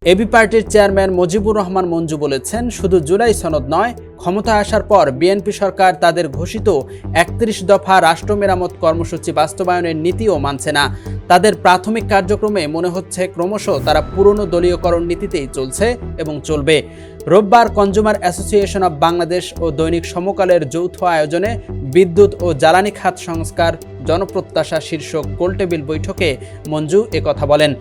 AB পার্টির chairman Mujibur Rahman Manju বলেছেন, শুধু জুলাই সনদ নয়, ক্ষমতায় আসার পর বিএনপি সরকার তাদের ঘোষিত ৩১ দফা রাষ্ট্র মেরামত কর্মসূচি বাস্তবায়নের নীতিও মানছে না। তাদের প্রাথমিক কার্যক্রমে মনে হচ্ছে ক্রমশ তারা পুরনো দলীয়করণ নীতিতেই চলছে এবং চলবে। রোববার কনজ্যুমার অ্যাসোসিয়েশন অব বাংলাদেশ ও দৈনিক সমকালের যৌথ আয়োজনে বিদ্যুৎ ও জ্বালানি খাত সংস্কার জনপ্রত্যাশা শীর্ষক গোলটেবিল বৈঠকে মঞ্জু একথা বলেন।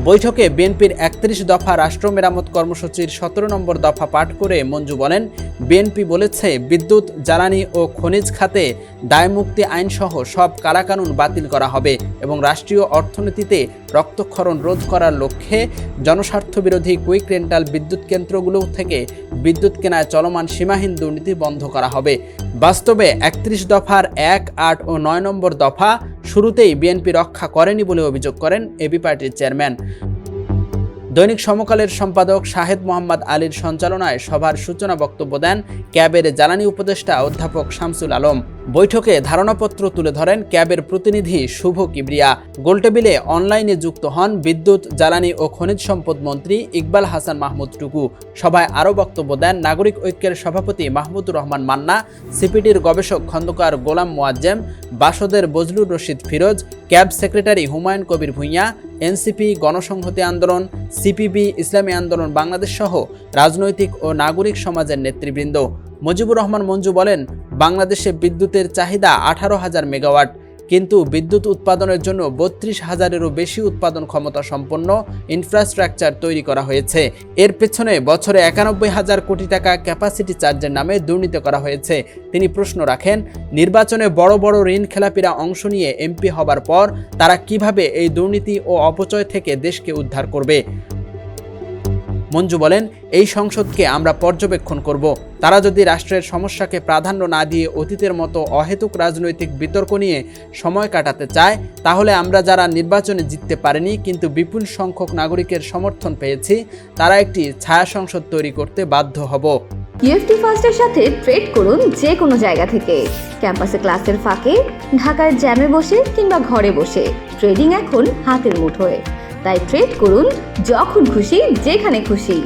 বৈঠকে বিএনপির ৩১ দফা রাষ্ট্র মেরামত কর্মসূচির ১৭ নম্বর দফা পাঠ করে মঞ্জু বলেন, বিএনপি বলেছে বিদ্যুৎ, জ্বালানি ও খনিজ খাতে দায়মুক্তি আইনসহ সব কালাকানুন বাতিল করা হবে এবং রাষ্ট্রীয় অর্থনীতিতে রক্তক্ষরণ রোধ করার লক্ষ্যে জনস্বার্থবিরোধী কুইক রেন্টাল বিদ্যুৎ কেন্দ্রগুলো থেকে বিদ্যুৎ কেনায় চলমান সীমাহীন দুর্নীতি বন্ধ করা হবে। বাস্তবে ৩১ দফার ১, ৮ ও ৯ নম্বর দফা শুরুতেই বিএনপি রক্ষা করেনি বলে অভিযোগ করেন এবি পার্টির চেয়ারম্যান। দৈনিক সমকালের সম্পাদক শাহেদ মোহাম্মদ আলীর সঞ্চালনায় সভার সূচনা বক্তব্য দেন ক্যাবের জ্বালানি উপদেষ্টা অধ্যাপক শামসুল আলম। বৈঠকে ধারণাপত্র তুলে ধরেন ক্যাবের প্রতিনিধি শুভ কিবরিয়া। গোলটেবিলে অনলাইনে যুক্ত হন বিদ্যুৎ, জ্বালানি ও খনিজ সম্পদ মন্ত্রী ইকবাল হাসান মাহমুদ টুকু। সভায় আরও বক্তব্য দেন নাগরিক ঐক্যের সভাপতি মাহমুদুর রহমান মান্না, সিপিডির গবেষক Khandakar Golam Moazzem, বাসদের Bazlur Rashid Firoz, cab secretary Humayun Kabir Bhuiyan, NCP, গণসংহতি আন্দোলন, সিপিবি, ইসলামী আন্দোলন বাংলাদেশ সহ রাজনৈতিক ও নাগরিক সমাজের নেতৃবৃন্দ। মুজিবুর রহমান মঞ্জু বলেন, বাংলাদেশে বিদ্যুতের চাহিদা 18,000 মেগাওয়াট, কিন্তু বিদ্যুৎ উৎপাদনের জন্য 32,000-এরও বেশি উৎপাদন ক্ষমতা সম্পন্ন ইনফ্রাস্ট্রাকচার তৈরি করা হয়েছে। এর পেছনে বছরে 91,000 কোটি টাকা ক্যাপাসিটি চার্জের নামে দুর্নীতি করা হয়েছে। তিনি প্রশ্ন রাখেন, নির্বাচনে বড় বড় ঋণ খেলাপিরা অংশ নিয়ে এমপি হবার পর তারা কিভাবে এই দুর্নীতি ও অপচয় থেকে দেশকে উদ্ধার করবে? মঞ্জু বলেন, এই সংসদকে আমরা পর্যবেক্ষণ করব। তারা যদি রাষ্ট্রের সমস্যাকে প্রাধান্য না দিয়ে অতীতের মতো অহেতুক রাজনৈতিক বিতর্ক নিয়ে সময় কাটাতে চায়, তাহলে আমরা যারা নির্বাচনে জিততে পারিনি কিন্তু বিপুল সংখ্যক নাগরিকের সমর্থন পেয়েছি, তারা একটি ছায়া সংসদ তৈরি করতে বাধ্য হব। ইউএফটি ফার্স্টের সাথে ট্রেড করুন যে কোনো জায়গা থেকে। ক্যাম্পাসে ক্লাসের ফাঁকে, ঢাকার জ্যামে বসে কিংবা ঘরে বসে, ট্রেডিং এখন হাতের মুঠোয়। তাই ট্রেড করুন যখন খুশি, যেখানে খুশি।